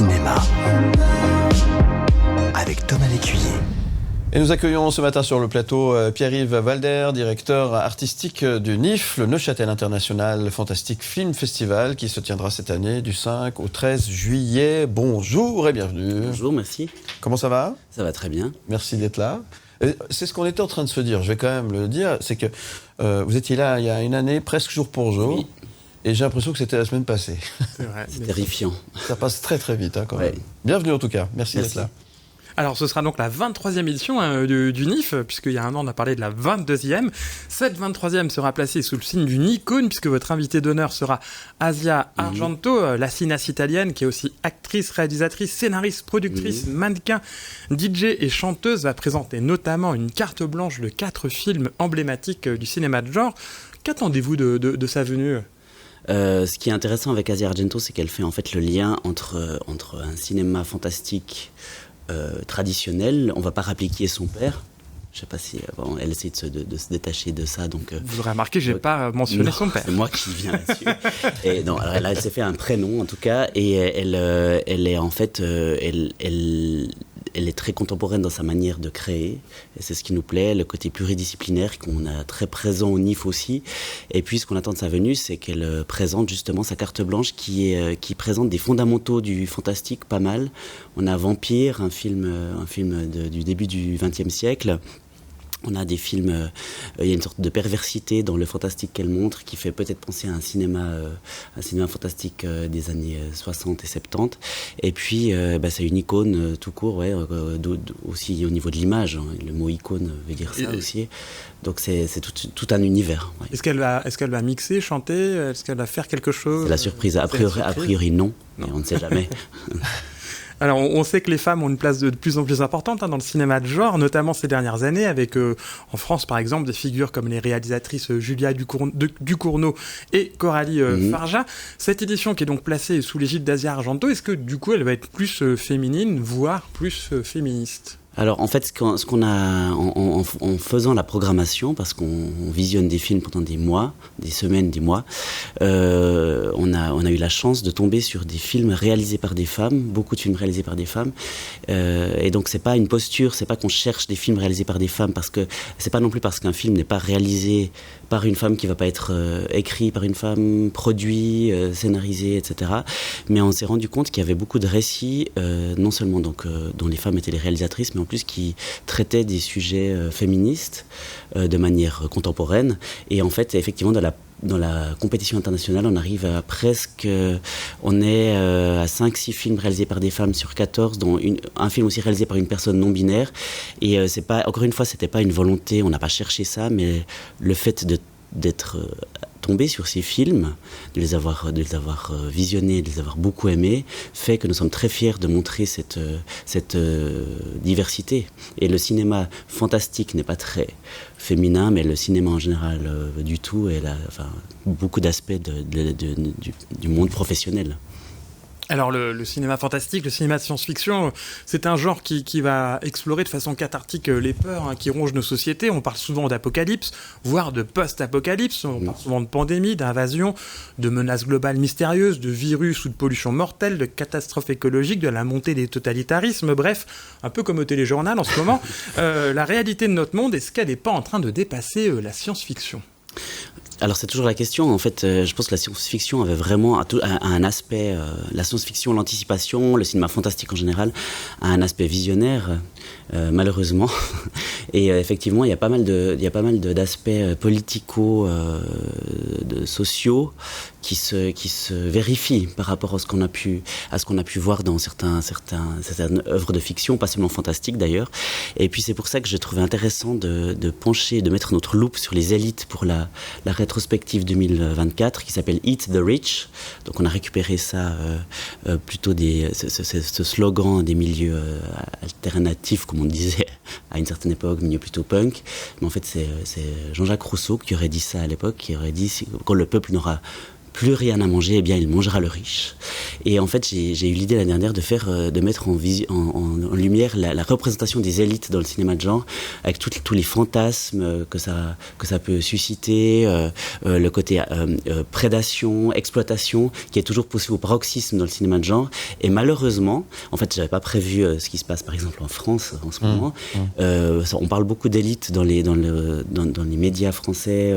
cinéma avec Thomas Lécuyer. Et nous accueillons ce matin sur le plateau Pierre-Yves Walder, directeur artistique du NIF, le Neuchâtel International Fantastic Film Festival, qui se tiendra cette année du 5 au 13 juillet. Bonjour et bienvenue. Bonjour, merci. Comment ça va ? Ça va très bien. Merci d'être là. C'est ce qu'on était en train de se dire, je vais quand même le dire, c'est que vous étiez là il y a une année, presque jour pour jour, oui. Et j'ai l'impression que c'était la semaine passée. C'est vrai. C'est terrifiant. Ça passe très très vite quand même. Ouais. Bienvenue en tout cas, merci d'être là. Alors ce sera donc la 23e édition du NIF, puisqu'il y a un an on a parlé de la 22e. Cette 23e sera placée sous le signe d'une icône, puisque votre invitée d'honneur sera Asia Argento, la cinéaste italienne qui est aussi actrice, réalisatrice, scénariste, productrice, mannequin, DJ et chanteuse, va présenter notamment une carte blanche de 4 films emblématiques du cinéma de genre. Qu'attendez-vous de sa venue ? Ce qui est intéressant avec Asia Argento, c'est qu'elle fait en fait le lien entre un cinéma fantastique traditionnel. On ne va pas rappeler qui est son père. Je ne sais pas si elle essaie de se détacher de ça. Donc, vous aurez remarqué, je n'ai pas mentionné son père. C'est moi qui viens là-dessus. Et non, alors elle s'est fait un prénom en tout cas, et elle est en fait, elle est très contemporaine dans sa manière de créer, et c'est ce qui nous plaît, le côté pluridisciplinaire qu'on a très présent au NIF aussi. Et puis ce qu'on attend de sa venue, c'est qu'elle présente justement sa carte blanche qui présente des fondamentaux du fantastique pas mal. On a Vampire, un film du début du XXe siècle. On a des films, il y a une sorte de perversité dans le fantastique qu'elle montre qui fait peut-être penser à un cinéma fantastique des années 60 et 70. Et puis, c'est une icône tout court, ouais, aussi au niveau de l'image. Hein, le mot icône veut dire ça aussi. Donc c'est tout un univers. Ouais. Est-ce qu'elle va mixer, chanter ? Est-ce qu'elle va faire quelque chose ? C'est la surprise. A priori non. Mais on ne sait jamais. Alors, on sait que les femmes ont une place de plus en plus importante dans le cinéma de genre, notamment ces dernières années, avec en France, par exemple, des figures comme les réalisatrices Julia Ducournau et Coralie Farja. Cette édition qui est donc placée sous l'égide d'Asia Argento, est-ce que du coup, elle va être plus féminine, voire plus féministe ? Alors en fait, ce qu'on a en faisant la programmation, parce qu'on visionne des films pendant des mois, des semaines, des mois, on a eu la chance de tomber sur des films réalisés par des femmes, beaucoup de films réalisés par des femmes, et donc c'est pas une posture, c'est pas qu'on cherche des films réalisés par des femmes, parce que c'est pas non plus parce qu'un film n'est pas réalisé par une femme qui va pas être écrit par une femme, produit, scénarisé, etc. Mais on s'est rendu compte qu'il y avait beaucoup de récits, non seulement donc dont les femmes étaient les réalisatrices, mais en plus qui traitaient des sujets féministes de manière contemporaine. Et en fait, effectivement, dans la compétition internationale, on arrive à on est à 5-6 films réalisés par des femmes sur 14, dont un film aussi réalisé par une personne non binaire. Et c'est pas, encore une fois, c'était pas une volonté, on n'a pas cherché ça, mais le fait d'être tombé sur ces films, de les avoir visionnés, de les avoir beaucoup aimés, fait que nous sommes très fiers de montrer cette diversité. Et le cinéma fantastique n'est pas très féminin, mais le cinéma en général du tout, et beaucoup d'aspects du monde professionnel. Alors le cinéma fantastique, le cinéma de science-fiction, c'est un genre qui va explorer de façon cathartique les peurs qui rongent nos sociétés. On parle souvent d'apocalypse, voire de post-apocalypse. On parle souvent de pandémie, d'invasion, de menaces globales mystérieuses, de virus ou de pollution mortelle, de catastrophes écologiques, de la montée des totalitarismes. Bref, un peu comme au téléjournal en ce moment. La réalité de notre monde, est-ce qu'elle n'est pas en train de dépasser la science-fiction ? Alors c'est toujours la question, en fait, je pense que la science-fiction avait vraiment un aspect, la science-fiction, l'anticipation, le cinéma fantastique en général, a un aspect visionnaire, malheureusement, et effectivement il y a pas mal d'aspects sociaux qui se vérifient par rapport à ce qu'on a pu voir dans certaines œuvres de fiction, pas seulement fantastiques d'ailleurs. Et puis c'est pour ça que je trouvais intéressant de pencher, de mettre notre loupe sur les élites pour la rétrospective 2024 qui s'appelle Eat the Rich. Donc on a récupéré ça plutôt ce slogan des milieux alternatifs, comme on disait à une certaine époque, milieu plutôt punk. Mais en fait c'est Jean-Jacques Rousseau qui aurait dit ça à l'époque, qui aurait dit quand le peuple n'aura plus rien à manger, eh bien il mangera le riche. Et en fait, j'ai eu l'idée l'année dernière de mettre en lumière la représentation des élites dans le cinéma de genre, avec tous les fantasmes que ça peut susciter, le côté prédation, exploitation, qui est toujours poussé au paroxysme dans le cinéma de genre. Et malheureusement, en fait, j'avais pas prévu ce qui se passe par exemple en France en ce moment. On parle beaucoup d'élites dans les médias français,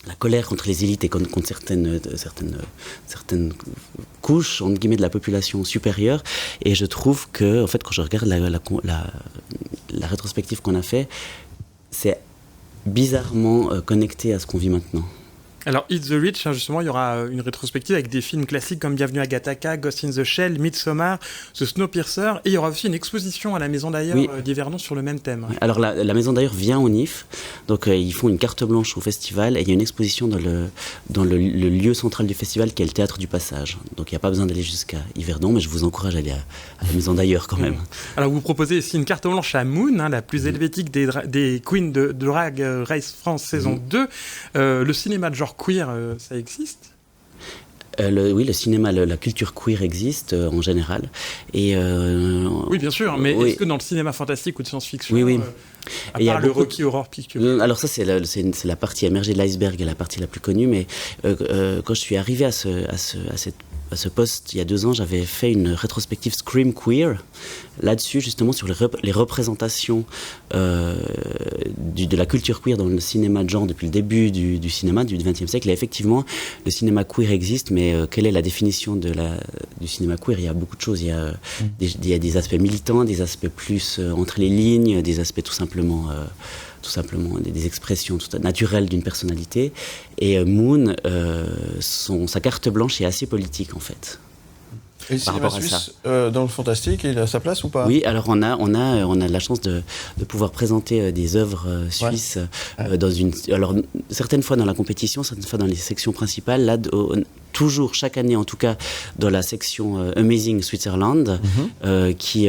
la colère contre les élites et contre certaines couches entre guillemets de la population supérieure. Et je trouve que, en fait, quand je regarde la rétrospective qu'on a fait, c'est bizarrement connecté à ce qu'on vit maintenant. Alors, Eat the Rich, justement, il y aura une rétrospective avec des films classiques comme Bienvenue à Gattaca, Ghost in the Shell, Midsommar, The Snowpiercer, et il y aura aussi une exposition à la Maison d'Ailleurs d'Yverdon sur le même thème. Alors, la Maison d'Ailleurs vient au NIF, donc ils font une carte blanche au festival, et il y a une exposition dans le lieu central du festival qui est le Théâtre du Passage. Donc, il n'y a pas besoin d'aller jusqu'à Yverdon, mais je vous encourage à aller à la Maison d'Ailleurs quand même. Alors, vous proposez ici une carte blanche à Moon, la plus helvétique des Queens de Drag Race France saison 2. Le cinéma de genre queer, ça existe ? Oui, le cinéma, la culture queer existe en général. Et, oui, bien sûr, mais est-ce que dans le cinéma fantastique ou de science-fiction, à part le Rocky Horror Picture Alors ça, c'est la partie émergée de l'iceberg et la partie la plus connue, mais quand je suis arrivé à ce poste il y a 2 ans, j'avais fait une rétrospective Scream Queer, là-dessus justement sur les représentations de la culture queer dans le cinéma de genre depuis le début du cinéma du XXe siècle. Et effectivement, le cinéma queer existe, mais quelle est la définition du cinéma queer ? Il y a beaucoup de choses. Il y a des aspects militants, des aspects plus entre les lignes, des aspects tout simplement des expressions naturelles d'une personnalité. Et Moon, sa carte blanche est assez politique en fait. Et le cinéma suisse, dans le fantastique, il a sa place ou pas ? Oui, alors on a la chance de pouvoir présenter des œuvres suisses dans alors certaines fois dans la compétition, certaines fois dans les sections principales. Là, toujours chaque année, en tout cas, dans la section Amazing Switzerland, qui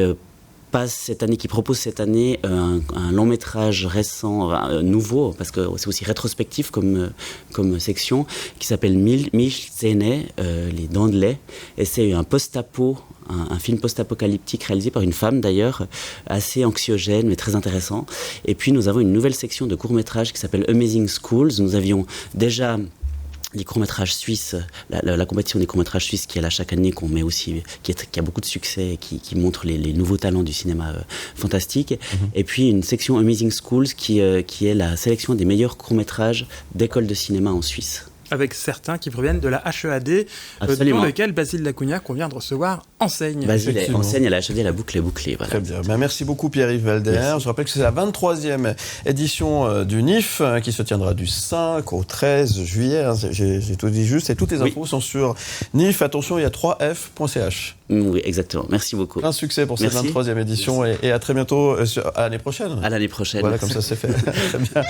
propose cette année un long métrage récent, nouveau, parce que c'est aussi rétrospectif comme section, qui s'appelle Milchzähne, les dents de lait, et c'est un film post-apocalyptique réalisé par une femme d'ailleurs, assez anxiogène mais très intéressant. Et puis nous avons une nouvelle section de courts-métrages qui s'appelle Amazing Schools. Nous avions déjà les courts-métrages suisses, la compétition des courts-métrages suisses qui est là chaque année, qu'on met aussi, qui a beaucoup de succès, qui montre les nouveaux talents du cinéma fantastique. Et puis une section Amazing Schools qui est la sélection des meilleurs courts-métrages d'écoles de cinéma en Suisse. Avec certains qui proviennent de la HEAD, dans lequel Basile Lacugna, qu'on vient de recevoir, enseigne. Basile enseigne à la HEAD, la boucle est bouclée. Voilà. Très bien. Merci beaucoup Pierre-Yves Walder. Merci. Je rappelle que c'est la 23e édition du NIF qui se tiendra du 5 au 13 juillet. J'ai tout dit juste et toutes les infos sont sur NIF. Attention, il y a 3f.ch. Oui, exactement. Merci beaucoup. Un succès pour cette 23e édition et à très bientôt, à l'année prochaine. À l'année prochaine. Voilà, comme ça c'est fait. Très bien.